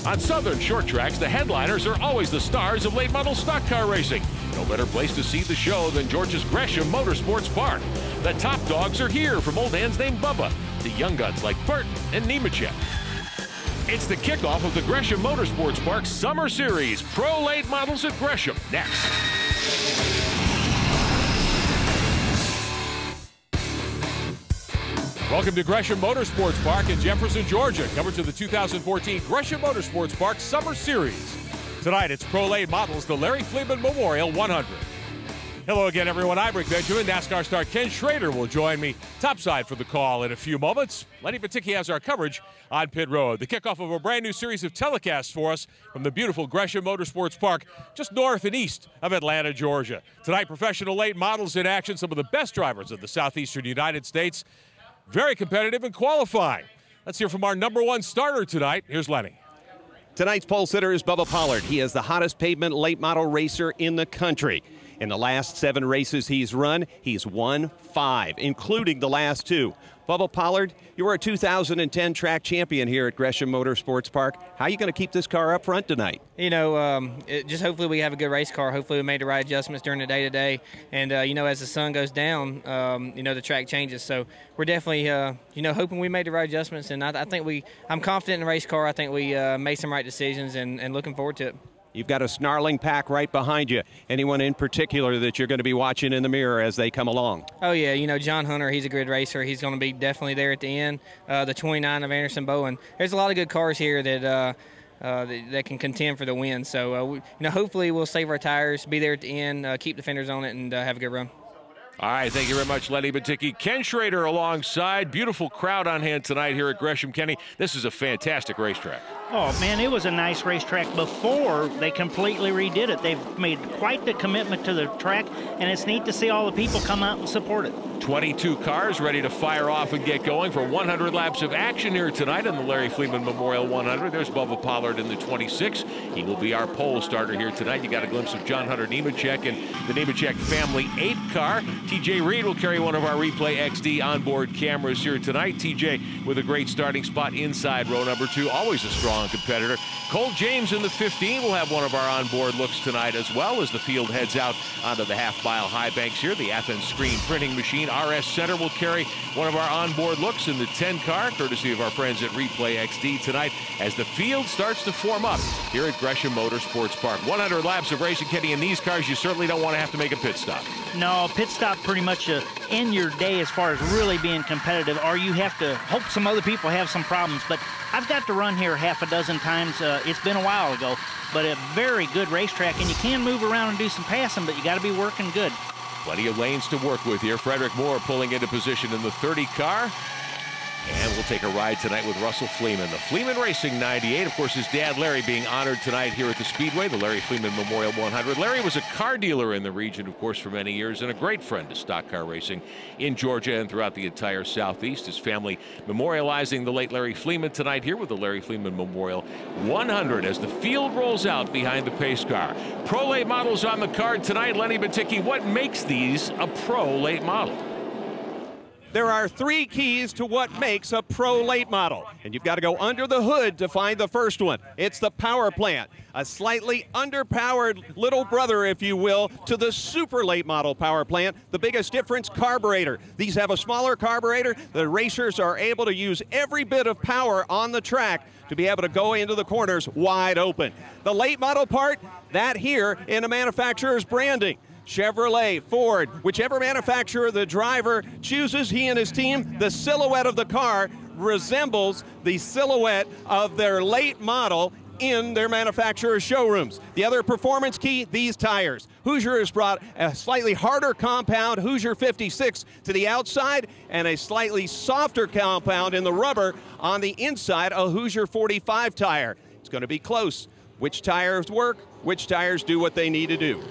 On Southern short tracks, the headliners are always the stars of late model stock car racing. No better place to see the show than Georgia's Gresham Motorsports Park. The top dogs are here, from old hands named Bubba to young guns like Burton and Nemechek. It's the kickoff of the Gresham Motorsports Park Summer Series. Pro late models at Gresham. Next. Welcome to Gresham Motorsports Park in Jefferson, Georgia. Coverage of the 2014 Gresham Motorsports Park Summer Series. Tonight, it's Pro Late Models, the Larry Fleeman Memorial 100. Hello again, everyone. I'm Rick Benjamin. NASCAR star Ken Schrader will join me topside for the call in a few moments. Lenny Batycki has our coverage on pit road. The kickoff of a brand new series of telecasts for us from the beautiful Gresham Motorsports Park, just north and east of Atlanta, Georgia. Tonight, professional late models in action, some of the best drivers of the southeastern United States. Very competitive in qualifying. Let's hear from our #1 starter tonight. Here's Lenny. Tonight's pole sitter is Bubba Pollard. He is the hottest pavement late model racer in the country. In the last 7 races he's run, he's won 5, including the last 2. Bubba Pollard, you were a 2010 track champion here at Gresham Motorsports Park. How are you going to keep this car up front tonight? You know, just hopefully we have a good race car. Hopefully we made the right adjustments during the day today. And, you know, as the sun goes down, you know, the track changes. So we're definitely, you know, hoping we made the right adjustments. And I think I'm confident in the race car. I think we made some right decisions and looking forward to it. You've got a snarling pack right behind you. Anyone in particular that you're going to be watching in the mirror as they come along? Oh, yeah. You know, John Hunter, he's a good racer. He's going to be definitely there at the end. The 29 of Anderson Bowen. There's a lot of good cars here that can contend for the win. So, you know, hopefully we'll save our tires, be there at the end, keep the fenders on it, and have a good run. All right, thank you very much, Lenny Batycki. Ken Schrader alongside. Beautiful crowd on hand tonight here at Gresham. Kenny, this is a fantastic racetrack. Oh, man, it was a nice racetrack before they completely redid it. They've made quite the commitment to the track, and it's neat to see all the people come out and support it. 22 cars ready to fire off and get going for 100 laps of action here tonight in the Larry Fleeman Memorial 100. There's Bubba Pollard in the 26. He will be our pole starter here tonight. You got a glimpse of John Hunter Nemechek and the Nemechek Family 8 car. TJ Reed will carry one of our Replay XD onboard cameras here tonight. TJ with a great starting spot inside row number 2. Always a strong competitor. Cole James in the 15 will have one of our onboard looks tonight, as well as the field heads out onto the half-mile high banks here. The Athens screen printing machine RS Center will carry one of our onboard looks in the 10 car, courtesy of our friends at Replay XD tonight, as the field starts to form up here at Gresham Motorsports Park. 100 laps of racing, Kenny. In these cars, you certainly don't want to have to make a pit stop. No, pit stop pretty much end your day as far as really being competitive, or you have to hope some other people have some problems. But I've got to run here half a dozen times. It's been a while ago, but a very good racetrack, and you can move around and do some passing, but you got to be working good. Plenty of lanes to work with here. Frederick Moore pulling into position in the 30 car. And we'll take a ride tonight with Russell Fleeman. The Fleeman Racing 98, of course, his dad Larry being honored tonight here at the Speedway, the Larry Fleeman Memorial 100. Larry was a car dealer in the region, of course, for many years, and a great friend to stock car racing in Georgia and throughout the entire Southeast. His family memorializing the late Larry Fleeman tonight here with the Larry Fleeman Memorial 100 as the field rolls out behind the pace car. Pro late models on the card tonight. Lenny Batycki, what makes these a pro late model? There are 3 keys to what makes a pro late model, and you've got to go under the hood to find the first one. It's the power plant, a slightly underpowered little brother, if you will, to the super late model power plant. The biggest difference, carburetor. These have a smaller carburetor. The racers are able to use every bit of power on the track to be able to go into the corners wide open. The late model part, that here in a manufacturer's branding. Chevrolet, Ford, whichever manufacturer the driver chooses, he and his team, the silhouette of the car resembles the silhouette of their late model in their manufacturer's showrooms. The other performance key, these tires. Hoosier has brought a slightly harder compound Hoosier 56 to the outside and a slightly softer compound in the rubber on the inside, a Hoosier 45 tire. It's going to be close. Which tires work, which tires do what they need to do.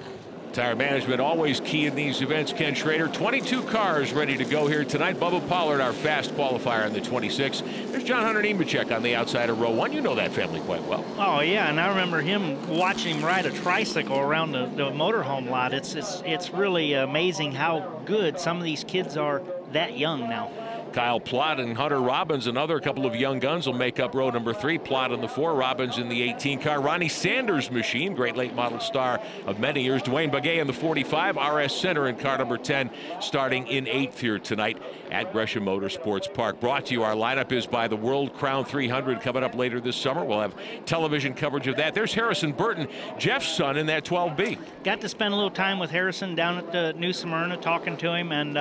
Tire management always key in these events. Ken Schrader, 22 cars ready to go here tonight. Bubba Pollard, our fast qualifier in the 26. There's John Hunter Nemechek on the outside of row 1. You know that family quite well. Oh yeah, and I remember him watching him ride a tricycle around the motorhome lot. It's really amazing how good some of these kids are that young now. Kyle Plott and Hunter Robbins, another couple of young guns, will make up row number 3. Plott in the 4, Robbins in the 18 car. Ronnie Sanders' machine, great late model star of many years. Dwayne Bagay in the 45. RS Center in car number 10, starting in 8th here tonight at Gresham Motorsports Park. Brought to you, our lineup is by the World Crown 300 coming up later this summer. We'll have television coverage of that. There's Harrison Burton, Jeff's son, in that 12B. Got to spend a little time with Harrison down at New Smyrna, talking to him, and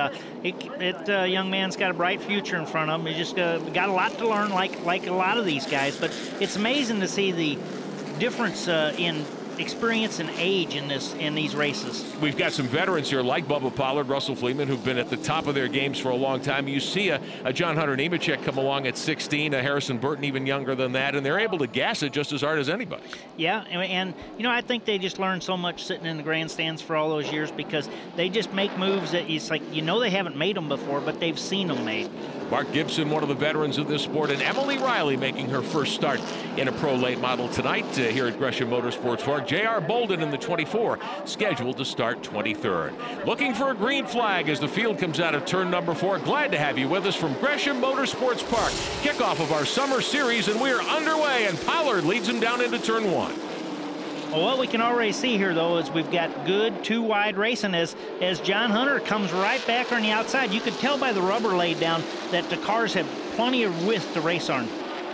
young man's got a bright future in front of him. He just got a lot to learn, like a lot of these guys. But it's amazing to see the difference in experience and age in these races. We've got some veterans here like Bubba Pollard, Russell Fleeman, who've been at the top of their games for a long time. You see a John Hunter Nemechek come along at 16, a Harrison Burton even younger than that, and they're able to gas it just as hard as anybody. Yeah, and you know, I think they just learned so much sitting in the grandstands for all those years, because they just make moves that it's like, you know, they haven't made them before, but they've seen them made. Mark Gibson, one of the veterans of this sport, and Emily Riley making her first start in a pro late model tonight here at Gresham Motorsports Park. J.R. Bolden in the 24, scheduled to start 23rd. Looking for a green flag as the field comes out of turn number 4. Glad to have you with us from Gresham Motorsports Park. Kickoff of our summer series, and we're underway, and Pollard leads him down into turn 1. Well, what we can already see here, though, is we've got good two-wide racing as John Hunter comes right back on the outside. You could tell by the rubber laid down that the cars have plenty of width to race on.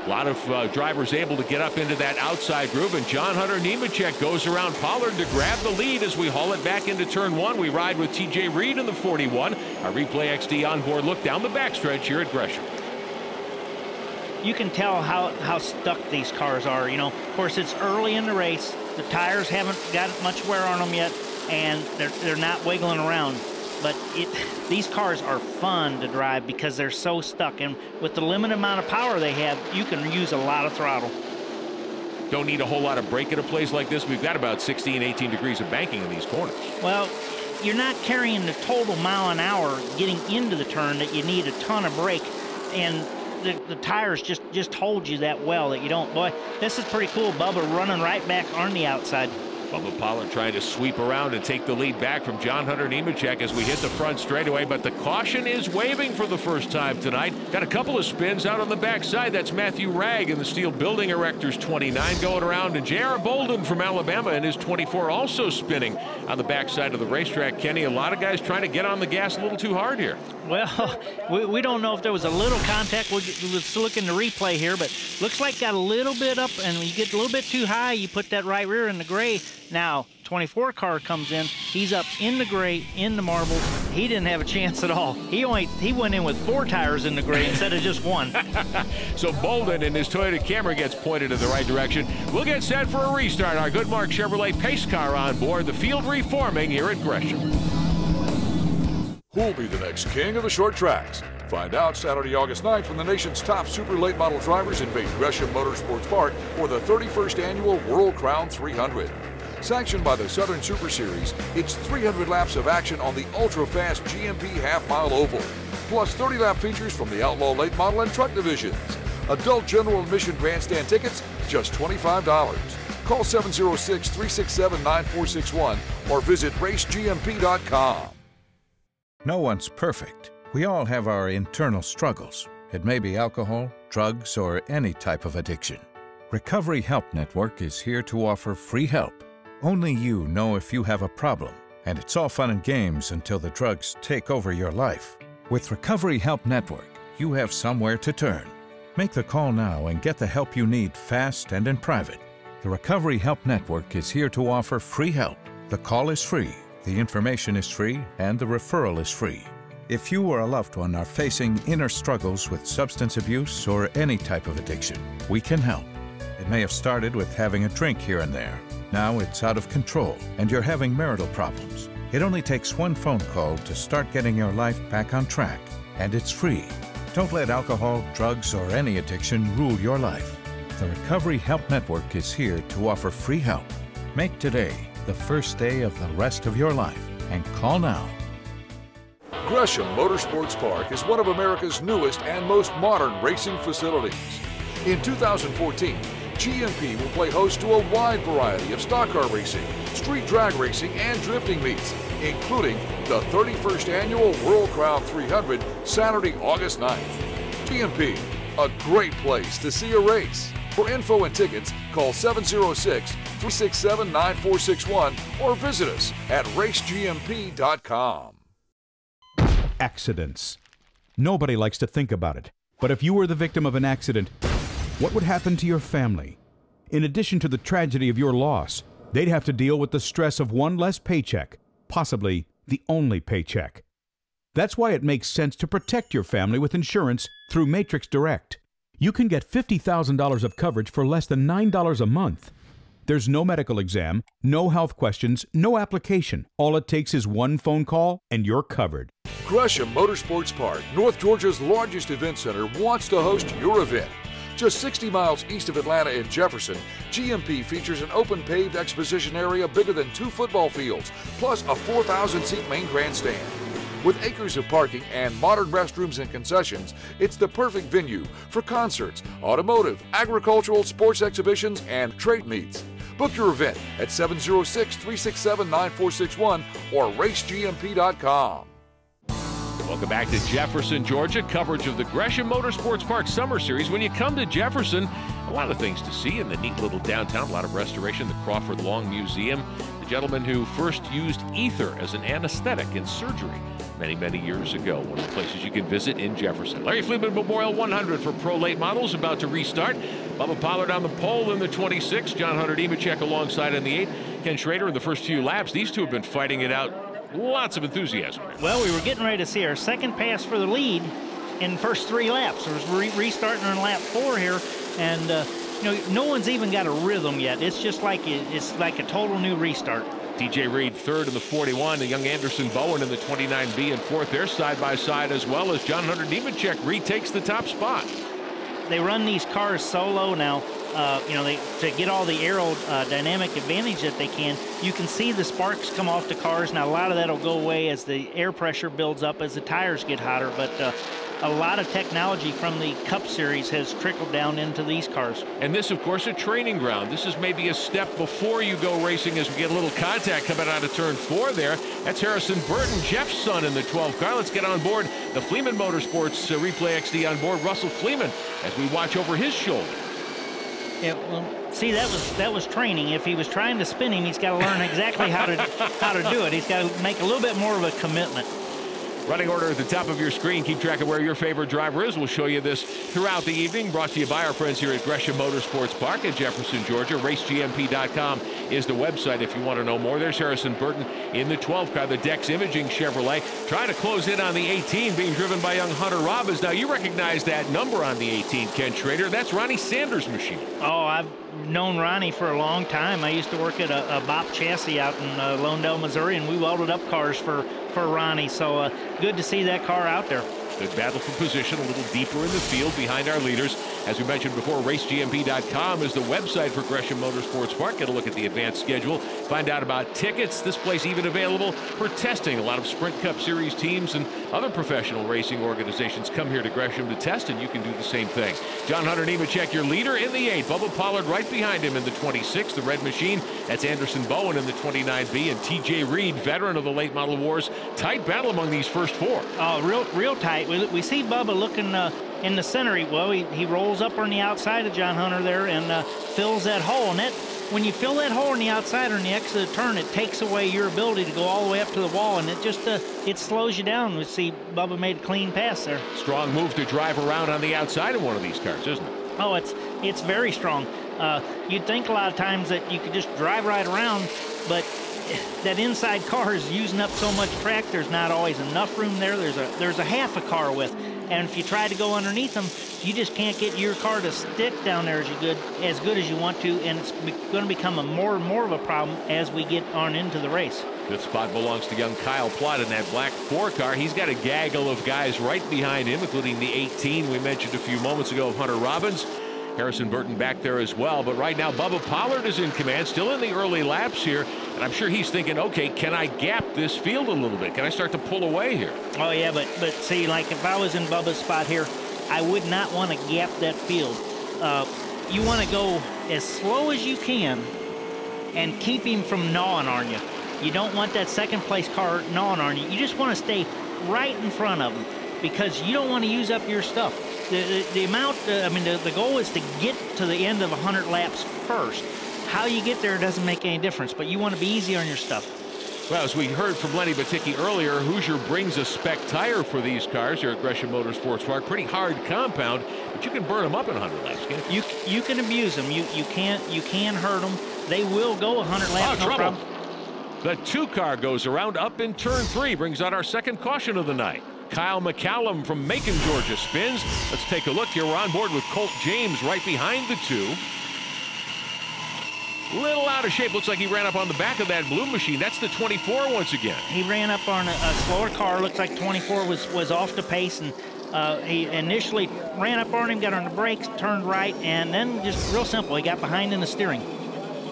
A lot of drivers able to get up into that outside groove, and John Hunter Nemechek goes around Pollard to grab the lead as we haul it back into turn 1. We ride with T.J. Reed in the 41. Our Replay XD onboard look down the backstretch here at Gresham. You can tell how stuck these cars are. You know, of course, it's early in the race. The tires haven't got much wear on them yet, and they're not wiggling around. But these cars are fun to drive because they're so stuck, and with the limited amount of power they have, you can use a lot of throttle. Don't need a whole lot of brake at a place like this. We've got about 16, 18 degrees of banking in these corners. Well, you're not carrying the total mile an hour getting into the turn that you need a ton of brake, and the tires just hold you that well that you don't. Boy, this is pretty cool. Bubba running right back on the outside. Bubba Pollard trying to sweep around and take the lead back from John Hunter Nemechek as we hit the front straightaway, but the caution is waving for the first time tonight. Got a couple of spins out on the backside. That's Matthew Ragg in the Steel Building Erectors 29 going around, and J.R. Bolden from Alabama in his 24 also spinning on the backside of the racetrack. Kenny, a lot of guys trying to get on the gas a little too hard here. Well, we don't know if there was a little contact. Let's look in the replay here, but looks like got a little bit up, and when you get a little bit too high, you put that right rear in the gray. Now, 24 car comes in. He's up in the gray, in the marbles. He didn't have a chance at all. He went in with 4 tires in the gray instead of just 1. So Bolden in his Toyota Camry gets pointed in the right direction. We'll get set for a restart. Our Goodmark Chevrolet pace car on board. The field reforming here at Gresham. Who'll be the next king of the short tracks? Find out Saturday, August 9th when the nation's top super late model drivers invade Gresham Motorsports Park for the 31st annual World Crown 300. Sanctioned by the Southern Super Series, it's 300 laps of action on the ultra-fast GMP half-mile oval, plus 30-lap features from the Outlaw late model and truck divisions. Adult general admission grandstand tickets, just $25. Call 706-367-9461 or visit racegmp.com. No one's perfect. We all have our internal struggles. It may be alcohol, drugs, or any type of addiction. Recovery Help Network is here to offer free help. Only you know if you have a problem, and it's all fun and games until the drugs take over your life. With Recovery Help Network, you have somewhere to turn. Make the call now and get the help you need fast and in private. The Recovery Help Network is here to offer free help. The call is free, the information is free, and the referral is free. If you or a loved one are facing inner struggles with substance abuse or any type of addiction, we can help. It may have started with having a drink here and there. Now it's out of control and you're having marital problems. It only takes one phone call to start getting your life back on track, and it's free. Don't let alcohol, drugs, or any addiction rule your life. The Recovery Help Network is here to offer free help. Make today the first day of the rest of your life and call now. Gresham Motorsports Park is one of America's newest and most modern racing facilities. In 2014, GMP will play host to a wide variety of stock car racing, street drag racing, and drifting meets, including the 31st Annual World Crown 300, Saturday, August 9th. GMP, a great place to see a race. For info and tickets, call 706-367-9461 or visit us at racegmp.com. Accidents. Nobody likes to think about it, but if you were the victim of an accident, what would happen to your family? In addition to the tragedy of your loss, they'd have to deal with the stress of one less paycheck, possibly the only paycheck. That's why it makes sense to protect your family with insurance through Matrix Direct. You can get $50,000 of coverage for less than $9 a month. There's no medical exam, no health questions, no application. All it takes is one phone call and you're covered. Gresham Motorsports Park, North Georgia's largest event center, wants to host your event. Just 60 miles east of Atlanta in Jefferson, GMP features an open paved exposition area bigger than 2 football fields, plus a 4,000-seat main grandstand. With acres of parking and modern restrooms and concessions, it's the perfect venue for concerts, automotive, agricultural, sports exhibitions, and trade meets. Book your event at 706-367-9461 or racegmp.com. Welcome back to Jefferson, Georgia. Coverage of the Gresham Motorsports Park Summer Series. When you come to Jefferson, a lot of things to see in the neat little downtown. A lot of restoration. The Crawford Long Museum. The gentleman who first used ether as an anesthetic in surgery many, many years ago. One of the places you can visit in Jefferson. Larry Fleeman Memorial 100 for Pro Late Models about to restart. Bubba Pollard on the pole in the 26. John Hunter Nemechek alongside in the 8. Ken Schrader in the first few laps. These two have been fighting it out. Lots of enthusiasm. Well, we were getting ready to see our second pass for the lead in the first 3 laps. It was restarting on lap 4 here, and you know, no one's even got a rhythm yet. It's just like it's like a total new restart. TJ Reed third in the 41, the young Anderson Bowen in the 29B and fourth. They're side by side as well as John Hunter Nemechek retakes the top spot. They run these cars solo now. You know, to get all the aerodynamic advantage that they can. You can see the sparks come off the cars. Now, a lot of that will go away as the air pressure builds up as the tires get hotter, but a lot of technology from the Cup Series has trickled down into these cars. And this, of course, a training ground. This is maybe a step before you go racing as we get a little contact coming out of turn 4 there. That's Harrison Burton, Jeff's son in the 12 car. Let's get on board the Fleeman Motorsports Replay XD on board Russell Fleeman as we watch over his shoulder. Yeah, well, see, that was training. If he was trying to spin him, he's got to learn exactly how to do it. He's got to make a little bit more of a commitment. Running order at the top of your screen. Keep track of where your favorite driver is. We'll show you this throughout the evening. Brought to you by our friends here at Gresham Motorsports Park in Jefferson, Georgia. RaceGMP.com is the website if you want to know more. There's Harrison Burton in the 12 car, the Dex Imaging Chevrolet, trying to close in on the 18, being driven by young Hunter Robbins. Now, you recognize that number on the 18, Ken Schrader. That's Ronnie Sanders' machine. Oh, I've known Ronnie for a long time. I used to work at a BOP chassis out in Londale, Missouri, and we welded up cars for Ronnie. So good to see that car out there. Good battle for position, a little deeper in the field behind our leaders. As we mentioned before, RaceGMP.com is the website for Gresham Motorsports Park. Get a look at the advanced schedule. Find out about tickets. This place even available for testing. A lot of Sprint Cup Series teams and other professional racing organizations come here to Gresham to test, and you can do the same thing. John Hunter Nemechek, your leader in the 8. Bubba Pollard right behind him in the 26. The red machine, that's Anderson Bowen in the 29B. And TJ Reed, veteran of the late model wars. Tight battle among these first 4. Oh, real tight. We see Bubba looking in the center. He rolls up on the outside of John Hunter there and fills that hole. And when you fill that hole on the outside or on the exit of the turn, it takes away your ability to go all the way up to the wall, and it just it slows you down. We see Bubba made a clean pass there. Strong move to drive around on the outside of one of these cars, isn't it? Oh, it's very strong. You'd think a lot of times that you could just drive right around, but that inside car is using up so much track. There's not always enough room there. There's a half a car width, and if you try to go underneath them, you just can't get your car to stick down there as good as you want to, and it's going to become more and more of a problem as we get on into the race. Fifth spot belongs to young Kyle Plott in that black 4 car. He's got a gaggle of guys right behind him, including the 18 we mentioned a few moments ago of Hunter Robbins. Harrison Burton back there as well. But right now, Bubba Pollard is in command, still in the early laps here. And I'm sure he's thinking, okay, can I gap this field a little bit? Can I start to pull away here? Oh, yeah, but see, like if I was in Bubba's spot here, I would not want to gap that field. You want to go as slow as you can and keep him from gnawing on you. You don't want that second place car gnawing on you. You just want to stay right in front of them because you don't want to use up your stuff. The amount, the goal is to get to the end of 100 laps first. How you get there doesn't make any difference, but you want to be easy on your stuff. Well, as we heard from Lenny Batycki earlier, Hoosier brings a spec tire for these cars here at Gresham Motorsports Park. Pretty hard compound, but you can burn them up in 100 laps, can't you? You can abuse them. You can hurt them. They will go 100 laps, no problem. The 2-car goes around up in turn 3, brings out our second caution of the night. Kyle McCallum from Macon, Georgia spins. Let's take a look here. We're on board with Colt James right behind the 2. Little out of shape. Looks like he ran up on the back of that blue machine. That's the 24 once again. He ran up on a slower car. Looks like 24 was off the pace, and he initially ran up on him, got on the brakes, turned right, and then just real simple, he got behind in the steering.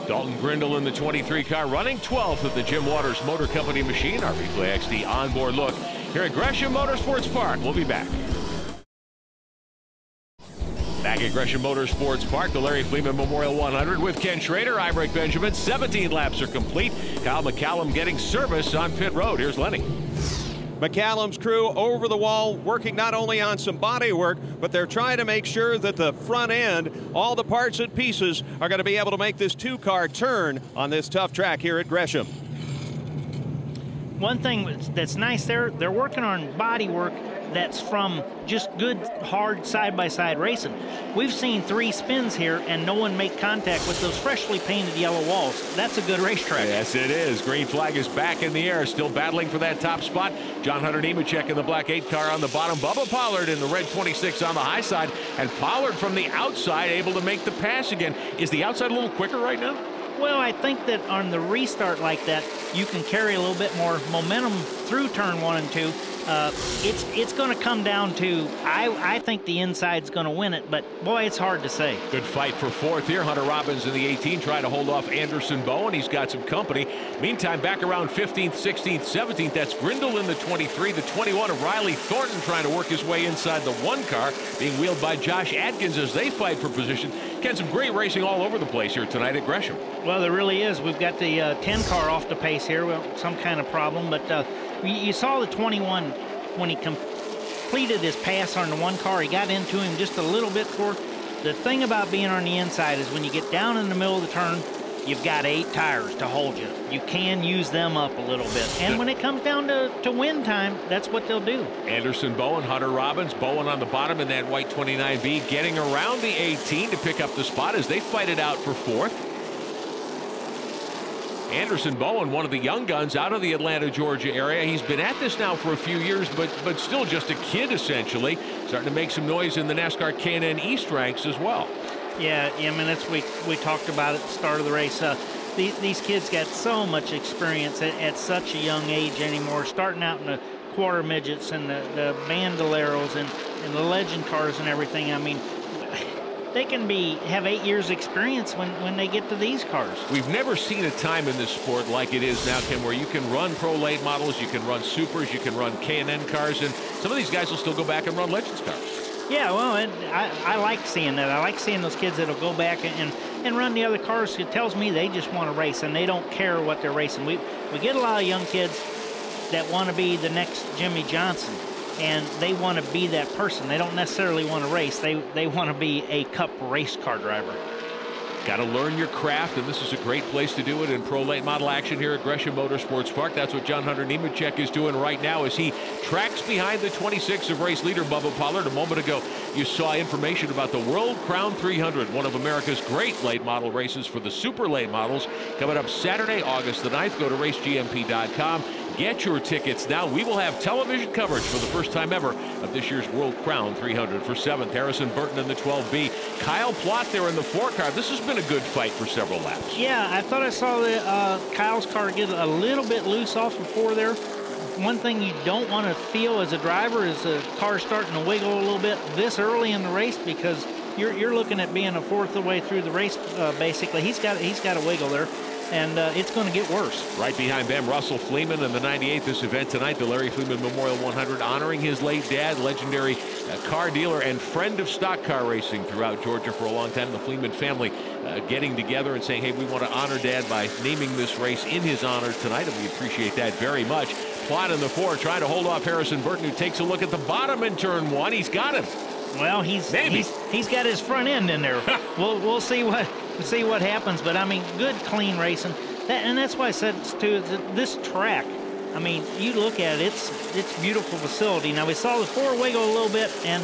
Dalton Grindle in the 23 car running 12th of the Jim Waters Motor Company machine. Our Replay XD onboard look here at Gresham Motorsports Park. We'll be back. Back at Gresham Motorsports Park, the Larry Fleeman Memorial 100 with Ken Schrader. I'm Rick Benjamin. 17 laps are complete. Kyle McCallum getting service on pit road. Here's Lenny. McCallum's crew over the wall, working not only on some body work, but they're trying to make sure that the front end, all the parts and pieces, are going to be able to make this 2-car turn on this tough track here at Gresham. One thing that's nice there, they're working on body work that's from just good, hard side-by-side racing. We've seen 3 spins here and no one make contact with those freshly painted yellow walls. That's a good racetrack. Yes, it is. Green flag is back in the air, still battling for that top spot. John Hunter Nemechek in the black 8 car on the bottom. Bubba Pollard in the red 26 on the high side. And Pollard from the outside able to make the pass again. Is the outside a little quicker right now? Well, I think that on the restart like that, you can carry a little bit more momentum through turn 1 and 2. It's going to come down to, I think the inside's going to win it, but boy, it's hard to say. Good fight for 4th here. Hunter Robbins in the 18 trying to hold off Anderson Bowen. He's got some company. Meantime, back around 15th, 16th, 17th, that's Grindle in the 23. The 21 of Riley Thornton trying to work his way inside the 1 car, being wheeled by Josh Adkins as they fight for position. Ken, some great racing all over the place here tonight at Gresham. Well, there really is. We've got the 10 car off the pace here. Well, some kind of problem, but you saw the 21 when he completed his pass on the 1 car. He got into him just a little bit before. The thing about being on the inside is when you get down in the middle of the turn, you've got 8 tires to hold you. You can use them up a little bit. And when it comes down to win time, that's what they'll do. Anderson Bowen, Hunter Robbins, Bowen on the bottom in that white 29B, getting around the 18 to pick up the spot as they fight it out for 4th. Anderson Bowen, one of the young guns out of the Atlanta, Georgia area. He's been at this now for a few years, but still just a kid, essentially. Starting to make some noise in the NASCAR K&N East ranks as well. Yeah, I mean, that's we talked about at the start of the race. These kids got so much experience at such a young age anymore, starting out in the quarter midgets and the bandoleros and the legend cars and everything. I mean, they can have 8 years experience when they get to these cars. We've never seen a time in this sport like it is now, Ken, where you can run pro late models, you can run supers, you can run K&N cars, and some of these guys will still go back and run Legends cars. Yeah, well, I like seeing that. I like seeing those kids that'll go back and run the other cars. It tells me they just want to race and they don't care what they're racing. We get a lot of young kids that want to be the next Jimmy Johnson. And they want to be that person. They don't necessarily want to race. They want to be a Cup race car driver. Got to learn your craft, and this is a great place to do it in pro late model action here at Gresham Motorsports Park. That's what John Hunter Nemechek is doing right now as he tracks behind the 26 of race leader Bubba Pollard. A moment ago, you saw information about the World Crown 300, one of America's great late model races for the super late models, coming up Saturday, August the 9th. Go to racegmp.com. Get your tickets now. We will have television coverage for the first time ever of this year's World Crown 300. For 7th, Harrison Burton in the 12B. Kyle Plott there in the 4 car. This has been a good fight for several laps. Yeah, I thought I saw Kyle's car get a little bit loose off of 4 there. One thing you don't want to feel as a driver is the car starting to wiggle a little bit this early in the race, because you're looking at being a 4th of the way through the race, basically. He's got a wiggle there. and it's going to get worse. Right behind them, Russell Fleeman in the 98. This event tonight, the Larry Fleeman Memorial 100, honoring his late dad, legendary car dealer and friend of stock car racing throughout Georgia for a long time. The Fleeman family getting together and saying, hey, we want to honor Dad by naming this race in his honor tonight, and we appreciate that very much. Plot in the 4, trying to hold off Harrison Burton, who takes a look at the bottom in turn 1. He's got him. Well, he's got his front end in there. We'll see what happens, but I mean, good clean racing. And that's why I said too, this track, I mean, you look at it, it's a beautiful facility. Now we saw the 4 wiggle a little bit, and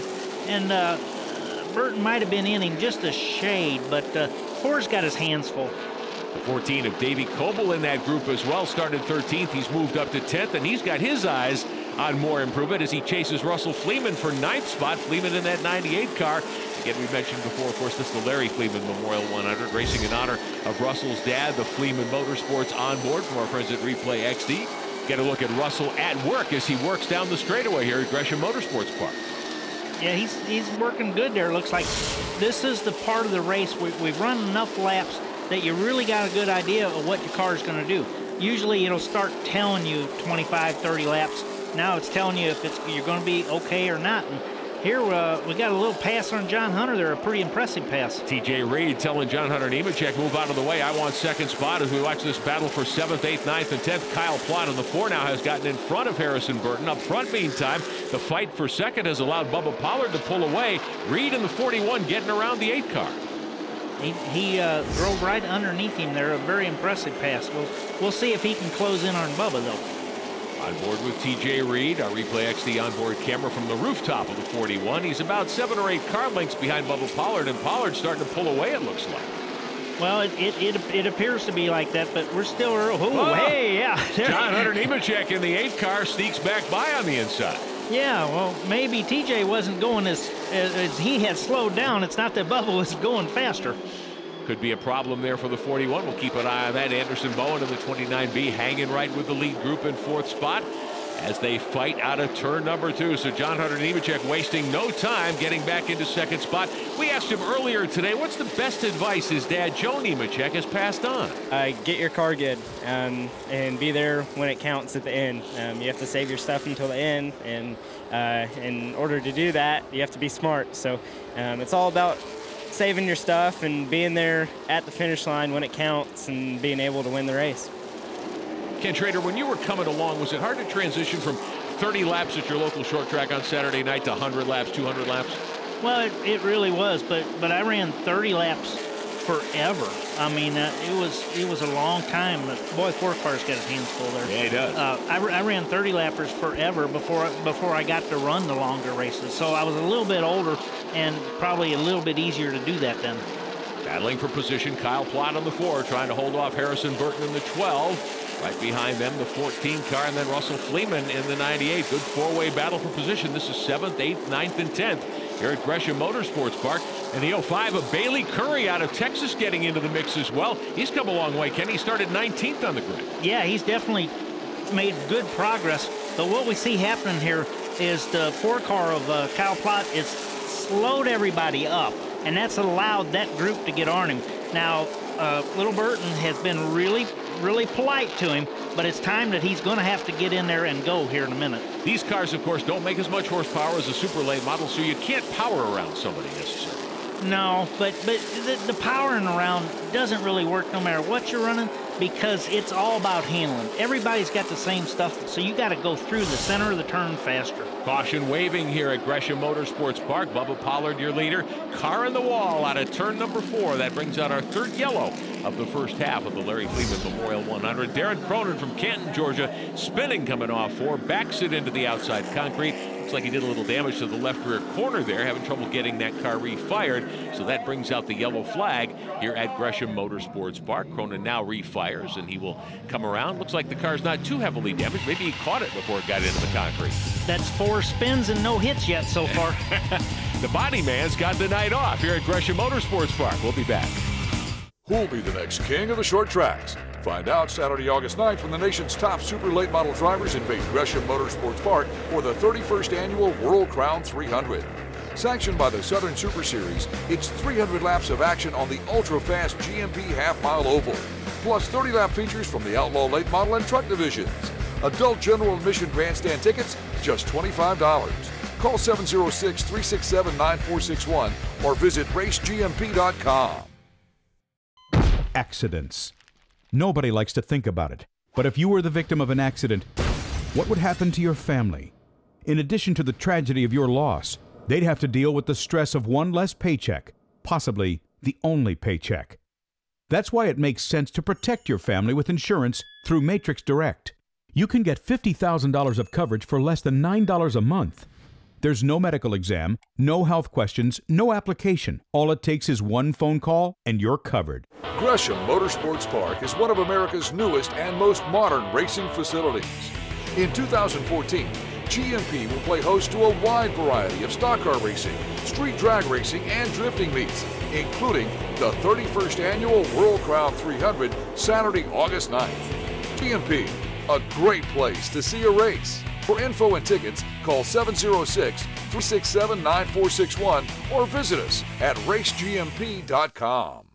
Burton might have been in him just a shade, but 4's got his hands full. The 14 of Davey Coble in that group as well, started 13th. He's moved up to 10th, and he's got his eyes on more improvement as he chases Russell Fleeman for 9th spot. Fleeman in that 98 car. Again, we mentioned before, of course, this is the Larry Fleeman Memorial 100, racing in honor of Russell's dad, the Fleeman Motorsports on board from our friends at Replay XD. Get a look at Russell at work as he works down the straightaway here at Gresham Motorsports Park. Yeah, he's working good there. Looks like this is the part of the race we've run enough laps that you really got a good idea of what your car is going to do. Usually it'll start telling you 25, 30 laps. Now it's telling you if you're going to be okay or not. And here we got a little pass on John Hunter there, a pretty impressive pass. TJ Reed telling John Hunter Nemechek, move out of the way. I want 2nd spot as we watch this battle for 7th, 8th, 9th, and 10th. Kyle Plott in the 4 now has gotten in front of Harrison Burton. Up front, meantime, the fight for 2nd has allowed Bubba Pollard to pull away. Reed in the 41 getting around the 8 car. He drove right underneath him there, a very impressive pass. We'll see if he can close in on Bubba, though. On board with TJ Reed, our Replay XD onboard camera from the rooftop of the 41. He's about 7 or 8 car lengths behind Bubba Pollard, and Pollard's starting to pull away, it looks like. Well, it appears to be like that, but we're still early. Oh, hey, yeah. John Hunter Nemechek in the 8 car sneaks back by on the inside. Yeah, well, maybe TJ wasn't going as he had slowed down. It's not that Bubba was going faster. Could be a problem there for the 41. We'll keep an eye on that. Anderson Bowen in the 29B hanging right with the lead group in 4th spot as they fight out of turn number 2. So John Hunter Nemechek wasting no time getting back into 2nd spot. We asked him earlier today, what's the best advice his dad, Joe Nemechek, has passed on? Get your car good and be there when it counts at the end. You have to save your stuff until the end, and in order to do that, you have to be smart. So it's all about saving your stuff and being there at the finish line when it counts and being able to win the race. Ken Schrader, when you were coming along, was it hard to transition from 30 laps at your local short track on Saturday night to 100 laps, 200 laps? Well, it really was, but I ran 30 laps forever. I mean, it was a long time. Boy, 4-car's got his hands full there. Yeah, he does. I ran 30 lappers forever before I got to run the longer races. So I was a little bit older and probably a little bit easier to do that then. Battling for position, Kyle Plott on the 4, trying to hold off Harrison Burton in the 12. Right behind them, the 14 car, and then Russell Fleeman in the 98. Good 4-way battle for position. This is 7th, 8th, 9th, and 10th here at Gresham Motorsports Park. And the 05 of Bailey Curry out of Texas getting into the mix as well. He's come a long way, Ken. He started 19th on the grid. Yeah, he's definitely made good progress. But what we see happening here is the 4-car of Kyle Plott is slowed everybody up, and that's allowed that group to get on him. Now, Little Burton has been really polite to him, but it's time that he's going to have to get in there and go here in a minute. These cars, of course, don't make as much horsepower as a super late model, so you can't power around somebody necessarily. No, but the powering around doesn't really work no matter what you're running, because it's all about handling. Everybody's got the same stuff, so you got to go through the center of the turn faster. Caution waving here at Gresham Motorsports Park. Bubba Pollard, your leader. Car in the wall out of turn number 4. That brings out our 3rd yellow of the first half of the Larry Fleeman Memorial 100. Darren Cronin from Canton, Georgia, spinning coming off 4, backs it into the outside concrete. Looks like he did a little damage to the left rear corner there, having trouble getting that car refired. So that brings out the yellow flag here at Gresham Motorsports Park. Cronin now refires, and he will come around. Looks like the car's not too heavily damaged. Maybe he caught it before it got into the concrete. That's 4 spins and no hits yet so far. The body man's got the night off here at Gresham Motorsports Park. We'll be back. Who'll be the next king of the short tracks? Find out Saturday, August 9th when the nation's top super late model drivers invade Gresham Motorsports Park for the 31st annual World Crown 300. Sanctioned by the Southern Super Series, it's 300 laps of action on the ultra-fast GMP half-mile oval. plus 30-lap features from the Outlaw late model and truck divisions. Adult general admission grandstand tickets, just $25. Call 706-367-9461 or visit racegmp.com. Accidents. Nobody likes to think about it, but if you were the victim of an accident, what would happen to your family? In addition to the tragedy of your loss, they'd have to deal with the stress of one less paycheck, possibly the only paycheck. That's why it makes sense to protect your family with insurance through Matrix Direct. You can get $50,000 of coverage for less than $9 a month. There's no medical exam, no health questions, no application. All it takes is one phone call and you're covered. Gresham Motorsports Park is one of America's newest and most modern racing facilities. In 2014, GMP will play host to a wide variety of stock car racing, street drag racing, and drifting meets, including the 31st Annual World Crown 300, Saturday, August 9th. GMP, a great place to see a race. For info and tickets, call 706-367-9461 or visit us at racegmp.com.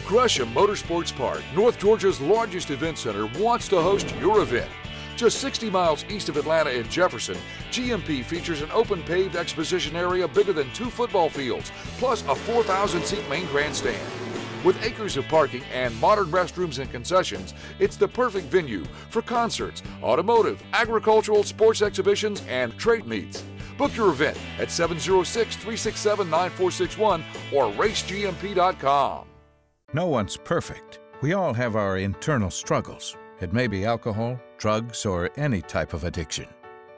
Gresham Motorsports Park, North Georgia's largest event center, wants to host your event. Just 60 miles east of Atlanta in Jefferson, GMP features an open paved exposition area bigger than 2 football fields, plus a 4,000-seat main grandstand. With acres of parking and modern restrooms and concessions, it's the perfect venue for concerts, automotive, agricultural, sports exhibitions, and trade meets. Book your event at 706-367-9461 or racegmp.com. No one's perfect. We all have our internal struggles. It may be alcohol, drugs, or any type of addiction.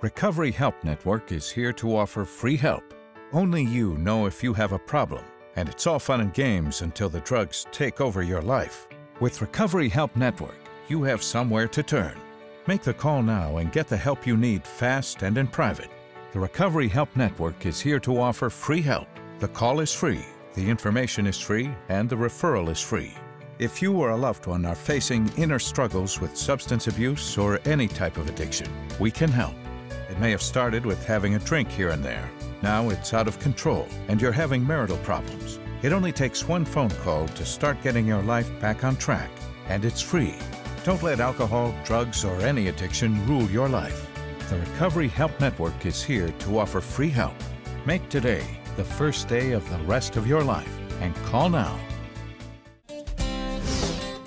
Recovery Help Network is here to offer free help. Only you know if you have a problem, and it's all fun and games until the drugs take over your life. With Recovery Help Network, you have somewhere to turn. Make the call now and get the help you need fast and in private. The Recovery Help Network is here to offer free help. The call is free, the information is free, and the referral is free. If you or a loved one are facing inner struggles with substance abuse or any type of addiction, we can help. It may have started with having a drink here and there. Now it's out of control and you're having marital problems. It only takes one phone call to start getting your life back on track, and it's free. Don't let alcohol, drugs, or any addiction rule your life. The Recovery Help Network is here to offer free help. Make today the first day of the rest of your life and call now.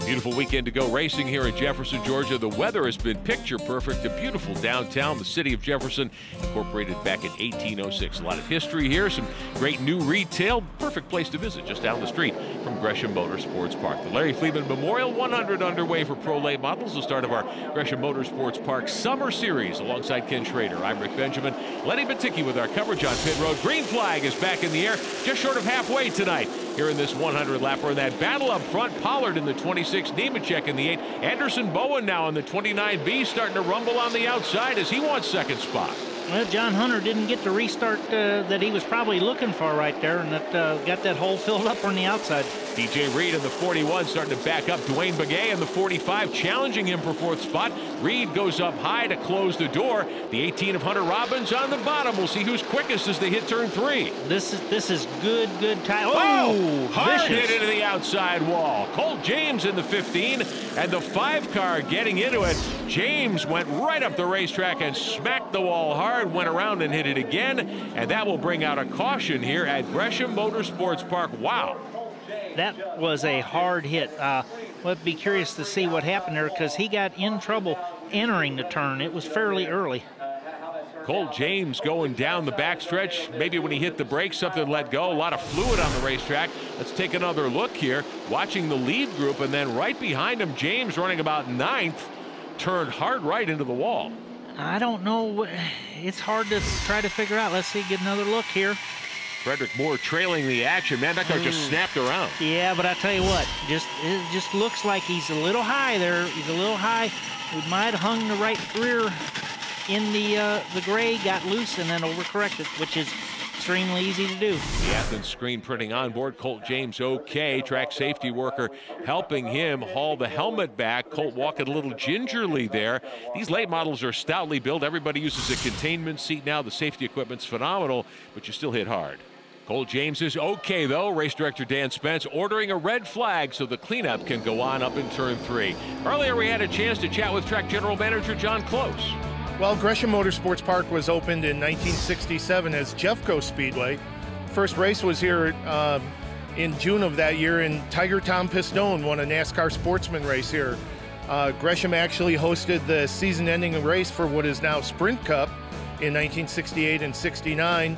Beautiful weekend to go racing here in Jefferson, Georgia. The weather has been picture perfect. A beautiful downtown, the city of Jefferson, incorporated back in 1806. A lot of history here, some great new retail. Perfect place to visit just down the street from Gresham Motorsports Park. The Larry Fleeman Memorial 100 underway for Pro Late Models, the start of our Gresham Motorsports Park Summer Series alongside Ken Schrader. I'm Rick Benjamin. Lenny Batycki with our coverage on pit road. Green flag is back in the air, just short of halfway tonight here in this 100-lapper. In that battle up front, Pollard in the 26, Nemechek in the 8. Anderson Bowen now in the 29B, starting to rumble on the outside as he wants second spot. Well, John Hunter didn't get the restart that he was probably looking for right there, and that got that hole filled up on the outside. DJ Reed in the 41 starting to back up Dwayne Begay in the 45, challenging him for 4th spot. Reed goes up high to close the door. The 18 of Hunter Robbins on the bottom. We'll see who's quickest as they hit turn 3. This is good time. Oh, hard vicious. hit into the outside wall. Colt James in the 15, and the 5 car getting into it. James went right up the racetrack and smacked the wall hard, went around and hit it again, and that will bring out a caution here at Gresham Motorsports Park. Wow. That was a hard hit. We'll be curious to see what happened there, because he got in trouble entering the turn. It was fairly early. Colt James going down the backstretch. Maybe when he hit the brakes, something let go. A lot of fluid on the racetrack. Let's take another look here. Watching the lead group, and then right behind him, James running about 9th, turned hard right into the wall. I don't know. It's hard to try to figure out. Let's see, get another look here. Frederick Moore trailing the action. Man, that car just snapped around. Yeah, but I tell you what, it just looks like he's a little high there. He's a little high. We might have hung the right rear in the gray, got loose, and then overcorrected, which is extremely easy to do. The Athens screen printing on board. Colt James okay. Track safety worker helping him haul the helmet back. Colt walking a little gingerly there. These late models are stoutly built. Everybody uses a containment seat now. The safety equipment's phenomenal, but you still hit hard. Colt James is okay, though. Race director Dan Spence ordering a red flag so the cleanup can go on up in turn 3. Earlier, we had a chance to chat with track general manager John Close. Well, Gresham Motorsports Park was opened in 1967 as Jeffco Speedway. First race was here in June of that year, and Tiger Tom Pistone won a NASCAR sportsman race here. Gresham actually hosted the season-ending race for what is now Sprint Cup in 1968 and 69,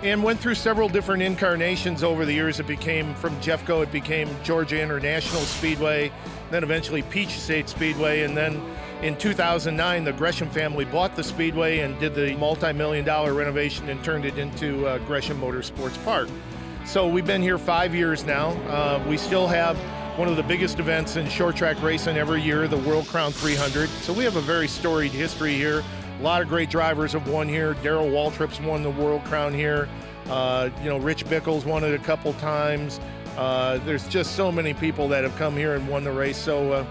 and went through several different incarnations over the years. It became, from Jeffco, it became Georgia International Speedway, then eventually Peach State Speedway, and then in 2009, the Gresham family bought the Speedway and did the multi-million-dollar renovation and turned it into Gresham Motorsports Park. So we've been here 5 years now. We still have one of the biggest events in short track racing every year, the World Crown 300. So we have a very storied history here. A lot of great drivers have won here. Darrell Waltrip's won the World Crown here. Rich Bickle's won it a couple times. There's just so many people that have come here and won the race. So,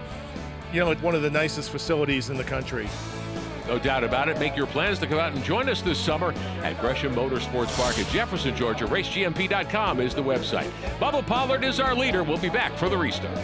it's one of the nicest facilities in the country. No doubt about it. Make your plans to come out and join us this summer at Gresham Motorsports Park in Jefferson, Georgia. RaceGMP.com is the website. Bubba Pollard is our leader. We'll be back for the restart.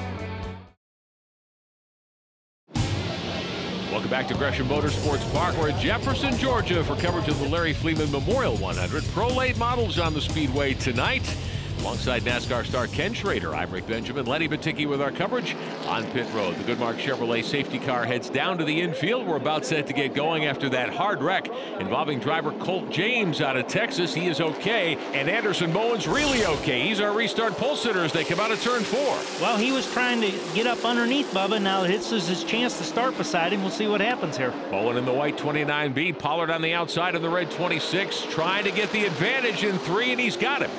Welcome back to Gresham Motorsports Park. We're in Jefferson, Georgia for coverage of the Larry Fleeman Memorial 100. Pro late models on the speedway tonight. Alongside NASCAR star Ken Schrader, I'm Rick Benjamin. Lenny Batycki with our coverage on pit road. The Goodmark Chevrolet safety car heads down to the infield. We're about set to get going after that hard wreck involving driver Colt James out of Texas. He is okay, and Anderson Bowen's really okay. He's our restart pole sitter as they come out of turn 4. Well, he was trying to get up underneath Bubba. Now this is his chance to start beside him. We'll see what happens here. Bowen in the white 29B, Pollard on the outside in the red 26, trying to get the advantage in 3, and he's got him.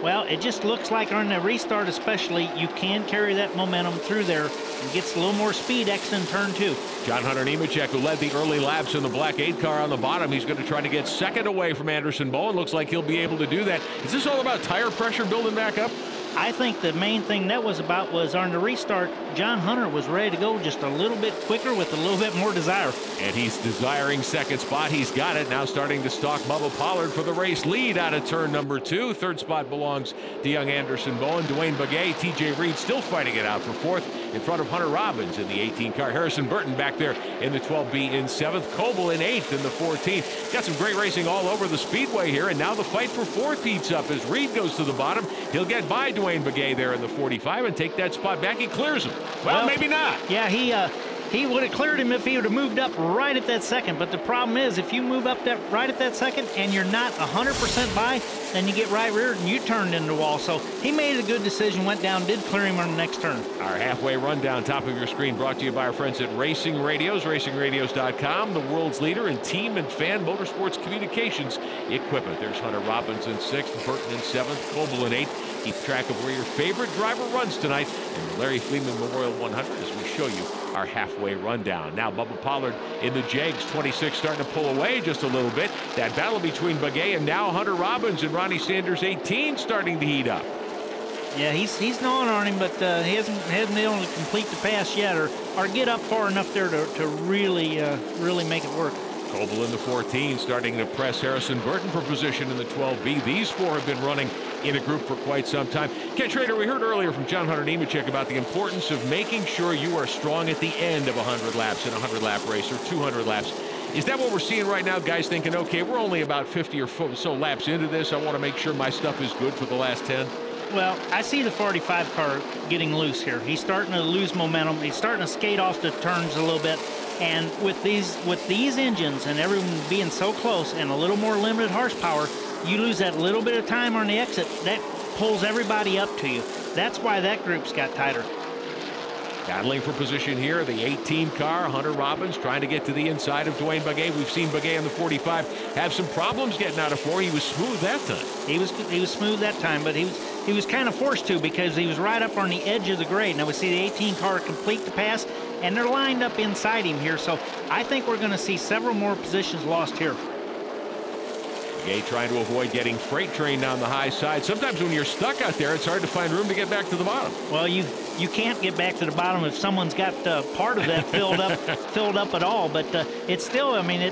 Well, it just looks like on the restart especially, you can carry that momentum through there and gets a little more speed exiting turn 2. John Hunter Nemechek, who led the early laps in the black 8 car on the bottom, he's going to try to get second away from Anderson Bowen. Looks like he'll be able to do that. Is this all about tire pressure building back up? I think the main thing that was about was on the restart, John Hunter was ready to go just a little bit quicker with a little bit more desire. And he's desiring second spot. He's got it. Now starting to stalk Bubba Pollard for the race lead out of turn number 2. Third spot belongs to young Anderson Bowen. Dwayne Begay, TJ Reed still fighting it out for 4th in front of Hunter Robbins in the 18 car. Harrison Burton back there in the 12B in 7th. Coble in 8th in the 14th. Got some great racing all over the speedway here, and now the fight for 4th heats up as Reed goes to the bottom. He'll get by Dwayne Begay there in the 45 and take that spot back. He clears him. Well, maybe not. Yeah, he would have cleared him if he would have moved up right at that second. But the problem is, if you move up that right at that second and you're not 100% by, then you get right reared and you turned into the wall. So he made a good decision, went down, did clear him on the next turn. Our halfway rundown, top of your screen, brought to you by our friends at Racing Radios, racingradios.com, the world's leader in team and fan motorsports communications equipment. There's Hunter Robbins in 6th, Burton in 7th, Coble in 8th. Keep track of where your favorite driver runs tonight in the Larry Fleeman Memorial 100 as we show you our halfway rundown. Now Bubba Pollard in the Jags, 26, starting to pull away just a little bit. That battle between Begay and now Hunter Robbins and Ronnie Sanders, 18, starting to heat up. Yeah, he's gnawing on him, but he hasn't been able to complete the pass yet or get up far enough there to really make it work. Coble in the 14, starting to press Harrison Burton for position in the 12B. These 4 have been running in a group for quite some time. Ken Schrader, we heard earlier from John Hunter Nemechek about the importance of making sure you are strong at the end of 100 laps in a 100-lap race or 200 laps. Is that what we're seeing right now? Guys thinking, okay, we're only about 50 or so laps into this. I want to make sure my stuff is good for the last 10. Well, I see the 45 car getting loose here. He's starting to lose momentum. He's starting to skate off the turns a little bit. And with these engines and everyone being so close and a little more limited horsepower, you lose that little bit of time on the exit. That pulls everybody up to you. That's why that group's got tighter. Battling for position here, the 18 car, Hunter Robbins trying to get to the inside of Dwayne Begay. We've seen Begay in the 45 have some problems getting out of 4. He was smooth that time. He was smooth that time, but he was kind of forced to because he was right up on the edge of the grade. Now we see the 18 car complete the pass, and they're lined up inside him here. So I think we're going to see several more positions lost here. Begay trying to avoid getting freight trained on the high side. Sometimes when you're stuck out there, it's hard to find room to get back to the bottom. Well, you can't get back to the bottom if someone's got part of that filled up at all. But it's still, I mean,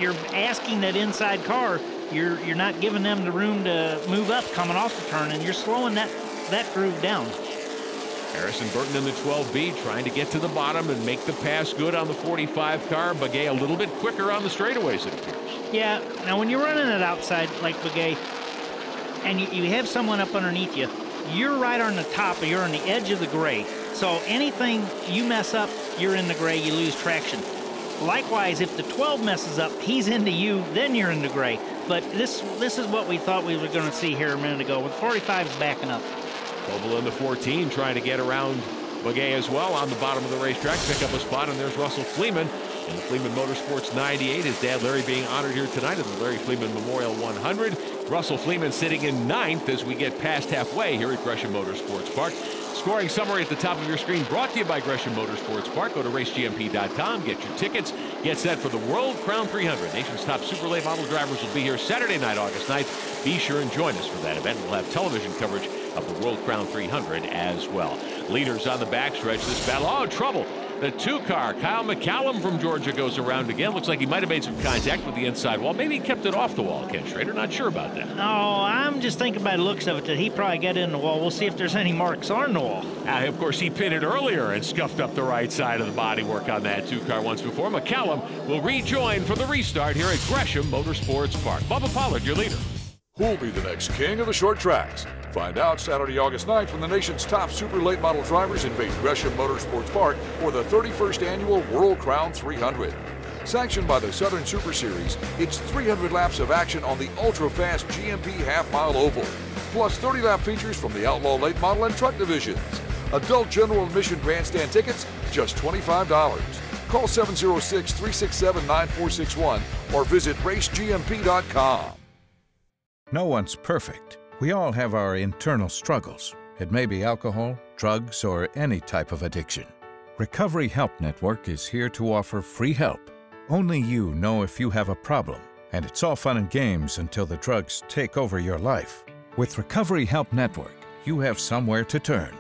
you're asking that inside car you're not giving them the room to move up coming off the turn, and you're slowing that groove down. Harrison Burton in the 12B trying to get to the bottom and make the pass good on the 45 car. Begay a little bit quicker on the straightaways, it appears. Yeah, now when you're running it outside like Begay, and you have someone up underneath you, you're right on the top, or you're on the edge of the gray. So anything you mess up, you're in the gray, you lose traction. Likewise, if the 12 messes up, he's into you, then you're in the gray. But this is what we thought we were going to see here a minute ago, with 45 is backing up. Koval in the 14 trying to get around Begay as well on the bottom of the racetrack, pick up a spot, and there's Russell Fleeman in the Fleeman Motorsports 98. His dad Larry being honored here tonight in the Larry Fleeman Memorial 100. Russell Fleeman sitting in 9th as we get past halfway here at Gresham Motorsports Park. Scoring summary at the top of your screen brought to you by Gresham Motorsports Park. Go to racegmp.com, get your tickets, get set for the World Crown 300. Nation's top super late model drivers will be here Saturday night, August 9th. Be sure and join us for that event. We'll have television coverage of the World Crown 300 as well. Leaders on the backstretch, this battle. Oh, trouble. The 2-car, Kyle McCallum from Georgia, goes around again. Looks like he might have made some contact with the inside wall. Maybe he kept it off the wall, Ken Schrader. Not sure about that. No, I'm just thinking by the looks of it that he probably got in the wall. We'll see if there's any marks on the wall. Of course, he pinned it earlier and scuffed up the right side of the bodywork on that 2-car once before. McCallum will rejoin for the restart here at Gresham Motorsports Park. Bubba Pollard, your leader. Who'll be the next king of the short tracks? Find out Saturday, August 9th when the nation's top super late model drivers invade Gresham Motorsports Park for the 31st annual World Crown 300. Sanctioned by the Southern Super Series, it's 300 laps of action on the ultra-fast GMP half-mile oval, plus 30-lap features from the Outlaw late model and truck divisions. Adult general admission grandstand tickets, just $25. Call 706-367-9461 or visit racegmp.com. No one's perfect. We all have our internal struggles. It may be alcohol, drugs, or any type of addiction. Recovery Help Network is here to offer free help. Only you know if you have a problem, and it's all fun and games until the drugs take over your life. With Recovery Help Network, you have somewhere to turn.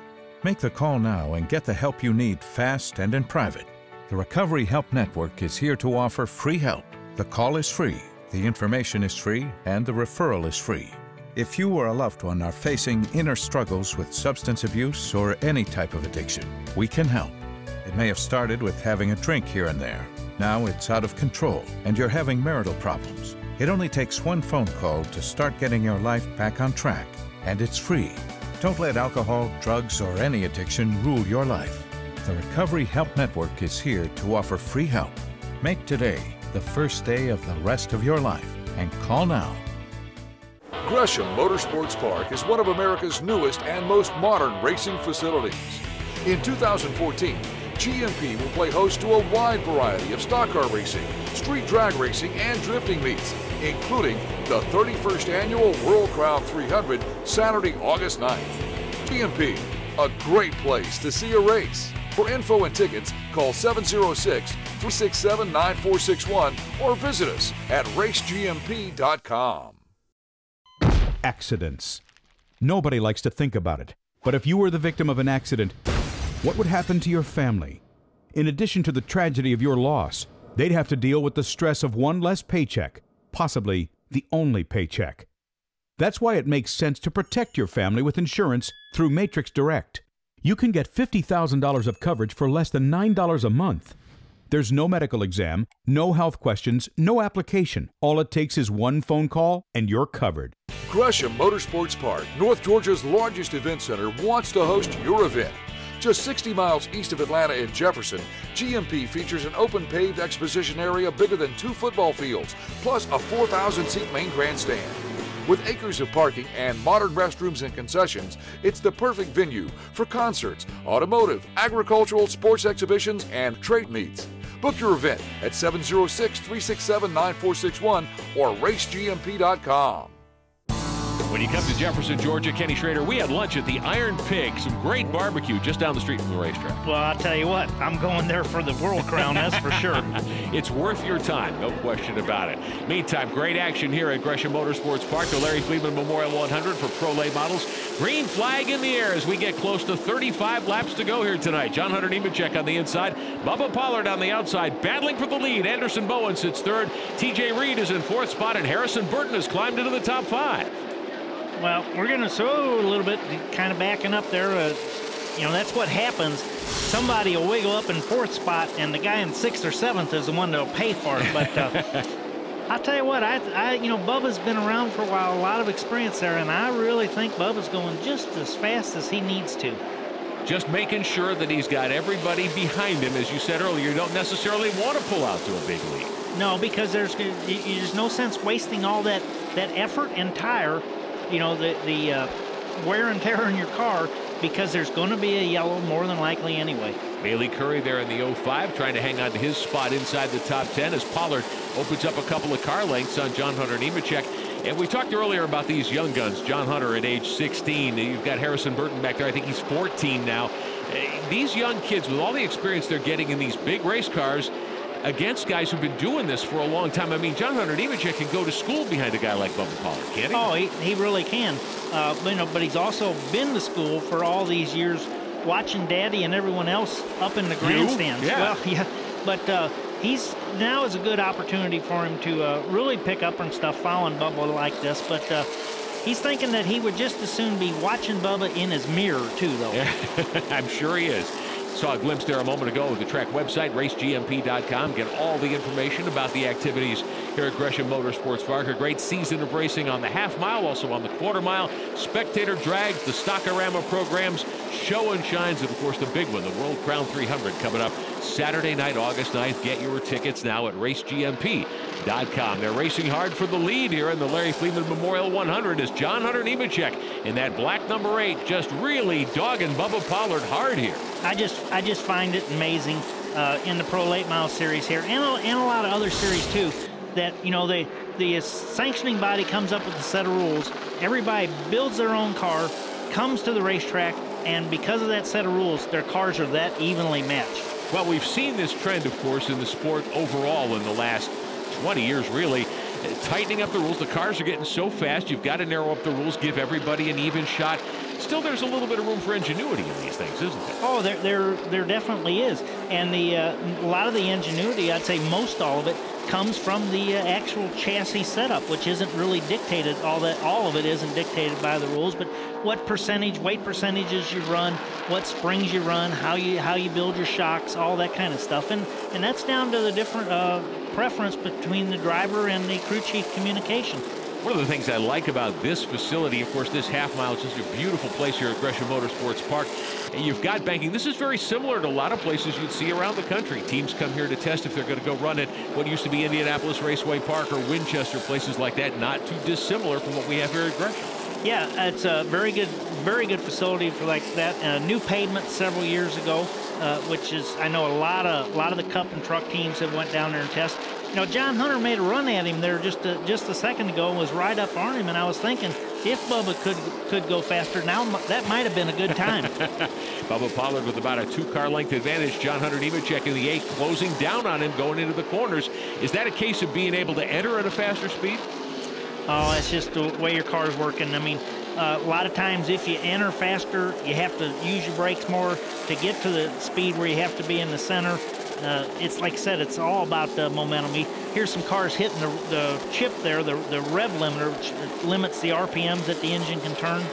Make the call now and get the help you need fast and in private. The Recovery Help Network is here to offer free help. The call is free, the information is free, and the referral is free. If you or a loved one are facing inner struggles with substance abuse or any type of addiction, we can help. It may have started with having a drink here and there. Now it's out of control and you're having marital problems. It only takes one phone call to start getting your life back on track, and it's free. Don't let alcohol, drugs, or any addiction rule your life. The Recovery Help Network is here to offer free help. Make today the first day of the rest of your life and call now. Gresham Motorsports Park is one of America's newest and most modern racing facilities. In 2014, GMP will play host to a wide variety of stock car racing, street drag racing, and drifting meets, including the 31st Annual World Crown 300, Saturday, August 9th. GMP, a great place to see a race. For info and tickets, call 706-367-9461 or visit us at racegmp.com. Accidents. Nobody likes to think about it, but if you were the victim of an accident, what would happen to your family? In addition to the tragedy of your loss, they'd have to deal with the stress of one less paycheck, possibly the only paycheck. That's why it makes sense to protect your family with insurance through Matrix Direct. You can get $50,000 of coverage for less than $9 a month. There's no medical exam, no health questions, no application. All it takes is one phone call and you're covered. Gresham Motorsports Park, North Georgia's largest event center, wants to host your event. Just 60 miles east of Atlanta in Jefferson, GMP features an open paved exposition area bigger than 2 football fields, plus a 4,000-seat main grandstand. With acres of parking and modern restrooms and concessions, it's the perfect venue for concerts, automotive, agricultural, sports exhibitions, and trade meets. Book your event at 706-367-9461 or racegmp.com. When you come to Jefferson, Georgia, Kenny Schrader, we had lunch at the Iron Pig, some great barbecue just down the street from the racetrack. Well, I'll tell you what, I'm going there for the World Crown, that's for sure. It's worth your time, no question about it. Meantime, great action here at Gresham Motorsports Park, the Larry Fleeman Memorial 100 for Pro Late Models. Green flag in the air as we get close to 35 laps to go here tonight. John Hunter Nemechek on the inside, Bubba Pollard on the outside, battling for the lead. Anderson Bowen sits third, TJ Reed is in fourth spot, and Harrison Burton has climbed into the top 5. Well, we're going to slow a little bit, kind of backing up there. You know, that's what happens. Somebody will wiggle up in fourth spot, and the guy in sixth or seventh is the one that'll pay for it. But I'll tell you what, you know, Bubba's been around for a while, a lot of experience there, and I really think Bubba's going just as fast as he needs to. Just making sure that he's got everybody behind him. As you said earlier, you don't necessarily want to pull out to a big lead. No, because there's no sense wasting all that effort and tire, you know, the wear and tear in your car, because there's going to be a yellow more than likely anyway. Bailey Curry there in the 05 trying to hang on to his spot inside the top 10 as Pollard opens up a couple of car lengths on John Hunter Nemechek. And we talked earlier about these young guns. John Hunter at age 16. You've got Harrison Burton back there. I think he's 14 now. These young kids, with all the experience they're getting in these big race cars, against guys who've been doing this for a long time. I mean, John Hunter Nemechek can go to school behind a guy like Bubba Pollard, can't he? Oh, he really can. You know, but he's also been to school for all these years, watching Daddy and everyone else up in the grandstands. Yeah. Well, yeah, but now is a good opportunity for him to really pick up on stuff following Bubba like this. But he's thinking that he would just as soon be watching Bubba in his mirror, too, though. Yeah, I'm sure he is. Saw a glimpse there a moment ago of the track website, racegmp.com. Get all the information about the activities here at Gresham Motorsports Park. A great season of racing on the half mile, also on the quarter mile. Spectator drags, the Stockorama programs, show and shines, and of course the big one, the World Crown 300 coming up Saturday night, August 9th. Get your tickets now at racegmp.com. They're racing hard for the lead here in the Larry Fleeman Memorial 100 as John Hunter Nemechek in that black number 8 just really dogging Bubba Pollard hard here. I just find it amazing in the Pro Late Model Series here, and a lot of other series too, that, you know, the sanctioning body comes up with a set of rules. Everybody builds their own car, comes to the racetrack, and because of that set of rules, their cars are that evenly matched. Well, we've seen this trend, of course, in the sport overall in the last 20 years, really. Tightening up the rules. The cars are getting so fast, you've got to narrow up the rules, give everybody an even shot. Still, there's a little bit of room for ingenuity in these things, isn't there? Oh, there definitely is. And a lot of the ingenuity, I'd say most all of it, comes from the actual chassis setup, which isn't really dictated. All of it isn't dictated by the rules, but what percentage, weight percentages you run, what springs you run, how you build your shocks, all that kind of stuff. And that's down to the different preference between the driver and the crew chief communication. One of the things I like about this facility, of course, this half mile is just a beautiful place here at Gresham Motorsports Park. And you've got banking. This is very similar to a lot of places you'd see around the country. Teams come here to test if they're going to go run at what used to be Indianapolis Raceway Park or Winchester, places like that. Not too dissimilar from what we have here at Gresham. Yeah, it's a very good facility for like that. New pavement several years ago, which is, I know a lot of the Cup and Truck teams have went down there and tested. You know, John Hunter made a run at him there just a second ago and was right up on him, and I was thinking, if Bubba could go faster, now that might have been a good time. Bubba Pollard with about a 2-car length advantage. John Hunter Nemechek in the 8 closing down on him going into the corners. Is that a case of being able to enter at a faster speed? Oh, it's just the way your car's working. I mean, a lot of times if you enter faster, you have to use your brakes more to get to the speed where you have to be in the center. It's like I said, it's all about the momentum. Here's some cars hitting the chip there, the rev limiter, which limits the RPMs that the engine can turn.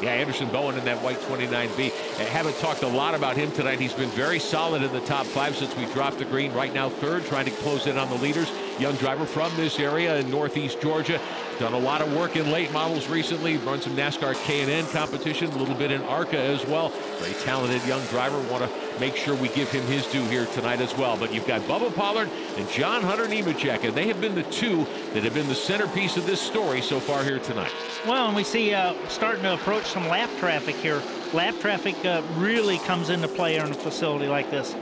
Yeah, Anderson Bowen in that white 29B. I haven't talked a lot about him tonight. He's been very solid in the top 5 since we dropped the green. Right now, 3rd, trying to close in on the leaders. Young driver from this area in Northeast Georgia. Done a lot of work in late models recently. Run some NASCAR K&N competition, a little bit in ARCA as well. Very talented young driver. Want to make sure we give him his due here tonight as well. But you've got Bubba Pollard and John Hunter Nemechek, and they have been the 2 that have been the centerpiece of this story so far here tonight. Well, and we see starting to approach some lap traffic here. Lap traffic really comes into play in a facility like this.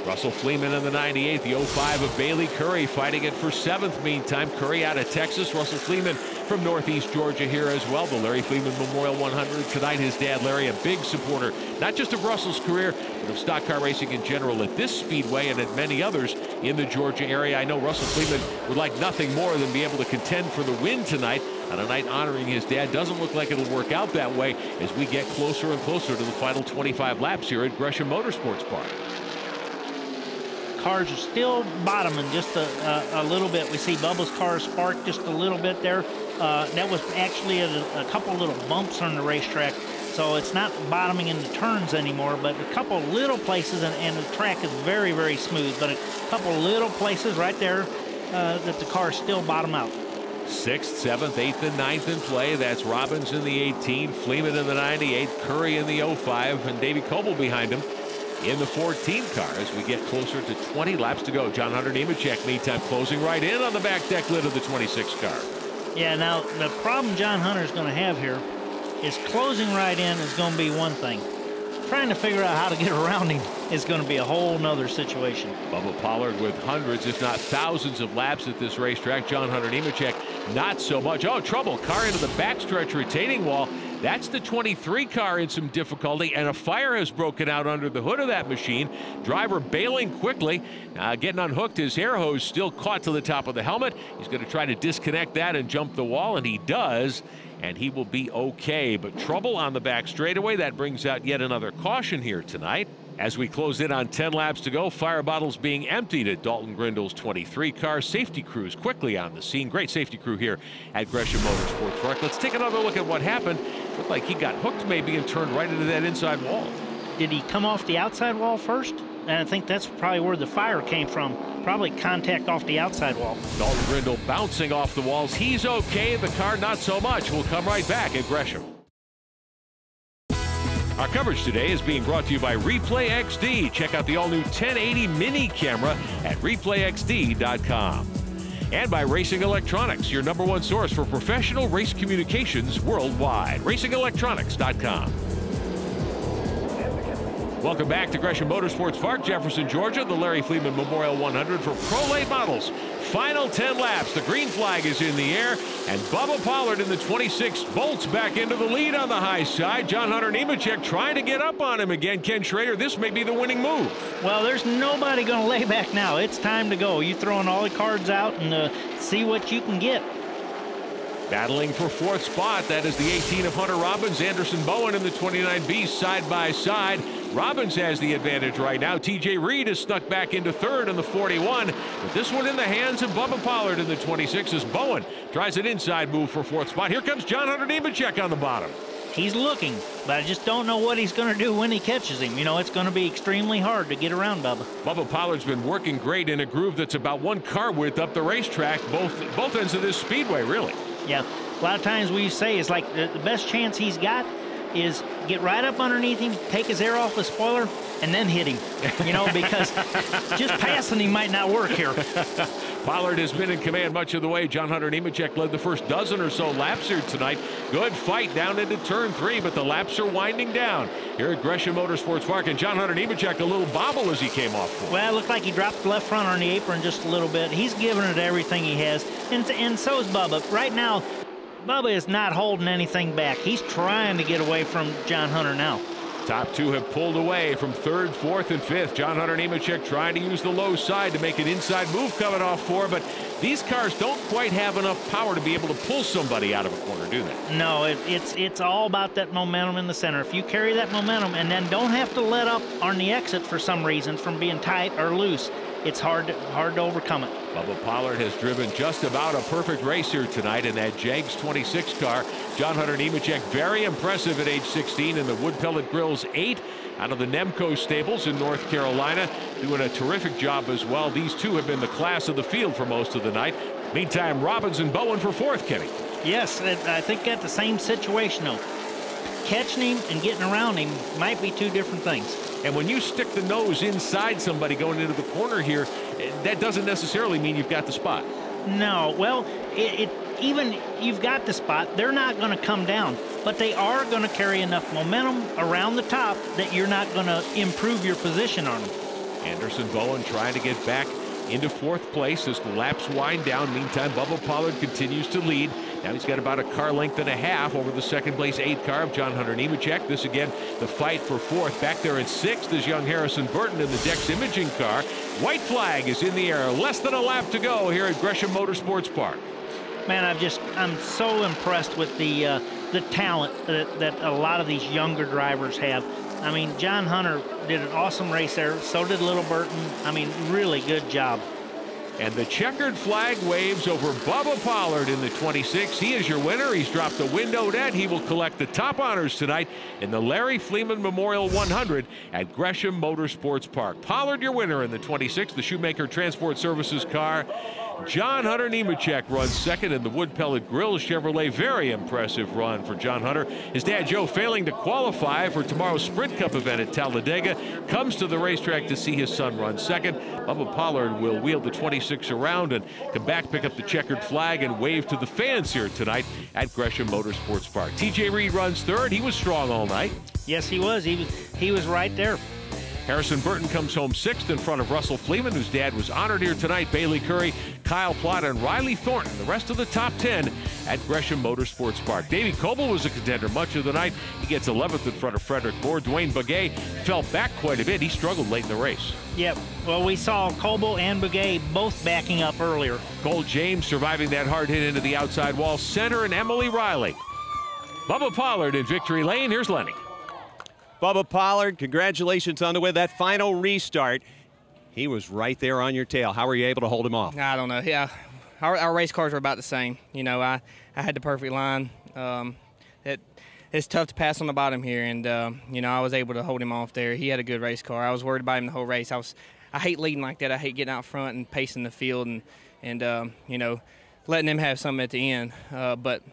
Russell Fleeman in the 98, the 05 of Bailey Curry fighting it for 7th. Meantime, Curry out of Texas. Russell Fleeman from Northeast Georgia here as well. The Larry Fleeman Memorial 100 tonight. His dad, Larry, a big supporter, not just of Russell's career, but of stock car racing in general at this speedway and at many others in the Georgia area. I know Russell Fleeman would like nothing more than be able to contend for the win tonight on a night honoring his dad. Doesn't look like it'll work out that way as we get closer and closer to the final 25 laps here at Gresham Motorsports Park. Cars are still bottoming just a little bit. We see Bubba's car spark just a little bit there. That was actually a couple little bumps on the racetrack, so it's not bottoming in the turns anymore, but a couple little places, and the track is very, very smooth, but a couple little places right there that the cars still bottom out. 6th, 7th, 8th, and 9th in play. That's Robbins in the 18, Fleeman in the 98, Curry in the 05, and Davey Coble behind him in the 14 car as we get closer to 20 laps to go. John Hunter Nemechek, meantime, closing right in on the back deck lid of the 26 car. Yeah, now the problem John Hunter's going to have here is closing right in is going to be one thing. Trying to figure out how to get around him is going to be a whole nother situation. Bubba Pollard with hundreds, if not thousands of laps at this racetrack. John Hunter Nemechek, not so much. Oh, trouble. Car into the backstretch retaining wall. That's the 23 car in some difficulty, and a fire has broken out under the hood of that machine. Driver bailing quickly, getting unhooked. His air hose still caught to the top of the helmet. He's going to try to disconnect that and jump the wall, and he does, and he will be okay. But trouble on the back straightaway. That brings out yet another caution here tonight. As we close in on 10 laps to go, fire bottles being emptied at Dalton Grindle's 23 car. Safety crews quickly on the scene. Great safety crew here at Gresham Motorsports Park. Let's take another look at what happened. Looked like he got hooked maybe and turned right into that inside wall. Did he come off the outside wall first? And I think that's probably where the fire came from. Probably contact off the outside wall. Dalton Grindle bouncing off the walls. He's okay. The car not so much. We'll come right back at Gresham. Our coverage today is being brought to you by Replay XD. Check out the all-new 1080 mini camera at replayxd.com. And by Racing Electronics, your #1 source for professional race communications worldwide. RacingElectronics.com. Welcome back to Gresham Motorsports Park, Jefferson, Georgia. The Larry Fleeman Memorial 100 for Pro Late Models. Final 10 laps. The green flag is in the air, and Bubba Pollard in the 26 bolts back into the lead on the high side. John Hunter Nemechek trying to get up on him again. Ken Schrader, this may be the winning move. Well, there's nobody going to lay back now. It's time to go. You're throwing all the cards out and see what you can get. Battling for 4th spot, that is the 18 of Hunter Robbins. Anderson Bowen in the 29B side by side. Robbins has the advantage right now. TJ Reed has snuck back into 3rd in the 41. But this one in the hands of Bubba Pollard in the 26 as Bowen tries an inside move for 4th spot. Here comes John Hunter Nemechek on the bottom. He's looking, but I just don't know what he's going to do when he catches him. You know, it's going to be extremely hard to get around Bubba. Bubba Pollard's been working great in a groove that's about 1 car width up the racetrack, both ends of this speedway, really. Yeah, a lot of times we say it's like the best chance he's got is get right up underneath him, take his air off the spoiler, and then hit him. You know, because just passing him might not work here. Pollard has been in command much of the way. John Hunter Nemechek led the first dozen or so laps here tonight. Good fight down into turn 3, but the laps are winding down here at Gresham Motorsports Park. And John Hunter Nemechek, a little bobble as he came off. Well, it looked like he dropped the left front on the apron just a little bit. He's giving it everything he has, and so is Bubba. Right now, Bubba is not holding anything back. He's trying to get away from John Hunter now. Top 2 have pulled away from 3rd, 4th, and 5th. John Hunter Nemechek trying to use the low side to make an inside move coming off 4, but these cars don't quite have enough power to be able to pull somebody out of a corner, do they? No, it's all about that momentum in the center. If you carry that momentum and then don't have to let up on the exit for some reason from being tight or loose, it's hard to overcome it. Bubba Pollard has driven just about a perfect race here tonight in that Jags 26 car. John Hunter Nemechek, very impressive at age 16 in the Wood Pellet Grills 8 out of the Nemco stables in North Carolina, doing a terrific job as well. These two have been the class of the field for most of the night. Meantime, Robbins and Bowen for 4th, Kenny. Yes, I think that's the same situation, though. Catching him and getting around him might be 2 different things. And when you stick the nose inside somebody going into the corner here, that doesn't necessarily mean you've got the spot. No, well, even you've got the spot, they're not going to come down, but they are going to carry enough momentum around the top that you're not going to improve your position on them. Anderson Bowen trying to get back into 4th place as the laps wind down. Meantime, Bubba Pollard continues to lead. Now he's got about a car length and a half over the second place 8 car of John Hunter Nemechek. This again, the fight for 4th. Back there in 6th is young Harrison Burton in the Dex Imaging car. White flag is in the air. Less than a lap to go here at Gresham Motorsports Park. Man, I'm so impressed with the talent that a lot of these younger drivers have. I mean, John Hunter did an awesome race there. So did Little Burton. I mean, really good job. And the checkered flag waves over Bubba Pollard in the 26. He is your winner. He's dropped the window net. He will collect the top honors tonight in the Larry Fleeman Memorial 100 at Gresham Motorsports Park. Pollard, your winner in the 26, the Shoemaker Transport Services car. John Hunter Nemechek runs 2nd in the Wood Pellet Grill Chevrolet. Very impressive run for John Hunter. His dad Joe, failing to qualify for tomorrow's Sprint Cup event at Talladega, comes to the racetrack to see his son run 2nd. Bubba Pollard will wheel the 26 around and come back, pick up the checkered flag, and wave to the fans here tonight at Gresham Motorsports Park. TJ Reed runs 3rd. He was strong all night. Yes, he was. He was right there. Harrison Burton comes home 6th in front of Russell Fleeman, whose dad was honored here tonight. Bailey Curry, Kyle Plott, and Riley Thornton, the rest of the top 10 at Gresham Motorsports Park. Davey Coble was a contender much of the night. He gets 11th in front of Frederick Moore. Dwayne Begay fell back quite a bit. He struggled late in the race. Yep. Well, we saw Coble and Begay both backing up earlier. Cole James surviving that hard hit into the outside wall. Center and Emily Riley. Bubba Pollard in victory lane. Here's Lenny. Bubba Pollard, congratulations on the win. That final restart, he was right there on your tail. How were you able to hold him off? I don't know. Yeah, our race cars are about the same. You know, I had the perfect line. It's tough to pass on the bottom here, and you know, I was able to hold him off there. He had a good race car. I was worried about him the whole race. I hate leading like that. I hate getting out front and pacing the field and you know, letting them have something at the end. But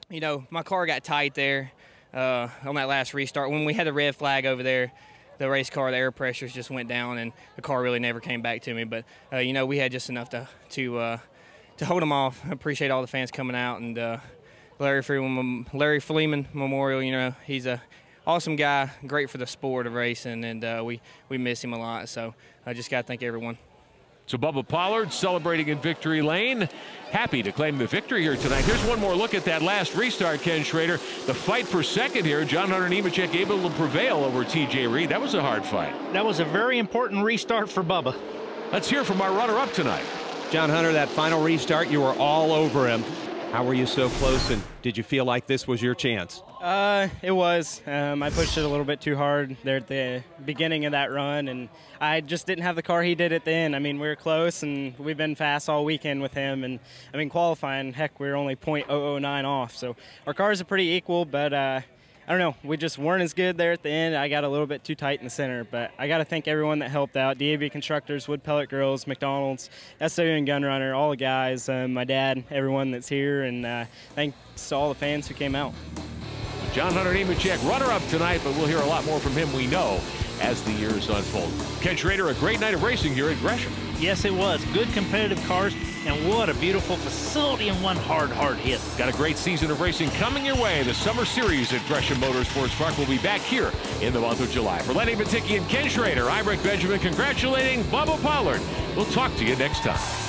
you know, my car got tight there. On that last restart, when we had the red flag over there, the race car, the air pressures just went down, and the car really never came back to me. But you know, we had just enough to hold them off. I appreciate all the fans coming out, and Larry Fleeman Memorial. You know, he's a awesome guy, great for the sport of racing, and we miss him a lot. So I just got to thank everyone. So Bubba Pollard celebrating in victory lane. Happy to claim the victory here tonight. Here's one more look at that last restart, Ken Schrader. The fight for 2nd here. John Hunter Nemechek able to prevail over TJ Reed. That was a hard fight. That was a very important restart for Bubba. Let's hear from our runner-up tonight. John Hunter, that final restart, you were all over him. How were you so close, and did you feel like this was your chance? It was. I pushed it a little bit too hard there at the beginning of that run, and I just didn't have the car he did at the end. I mean, we were close, and we've been fast all weekend with him, and I mean, qualifying, heck, we were only .009 off, so our cars are pretty equal, but I don't know, we just weren't as good there at the end. I got a little bit too tight in the center, but I got to thank everyone that helped out. DAB Constructors, Wood Pellet Grills, McDonald's, SOU and Gun Runner, all the guys, my dad, everyone that's here, and thanks to all the fans who came out. John Hunter Nemechek, runner-up tonight, but we'll hear a lot more from him, we know, as the years unfold. Ken Schrader, a great night of racing here at Gresham. Yes, it was. Good competitive cars, and what a beautiful facility and one hard hit. Got a great season of racing coming your way. The Summer Series at Gresham Motorsports Park will be back here in the month of July. For Lenny Batycki and Ken Schrader, I'm Rick Benjamin congratulating Bubba Pollard. We'll talk to you next time.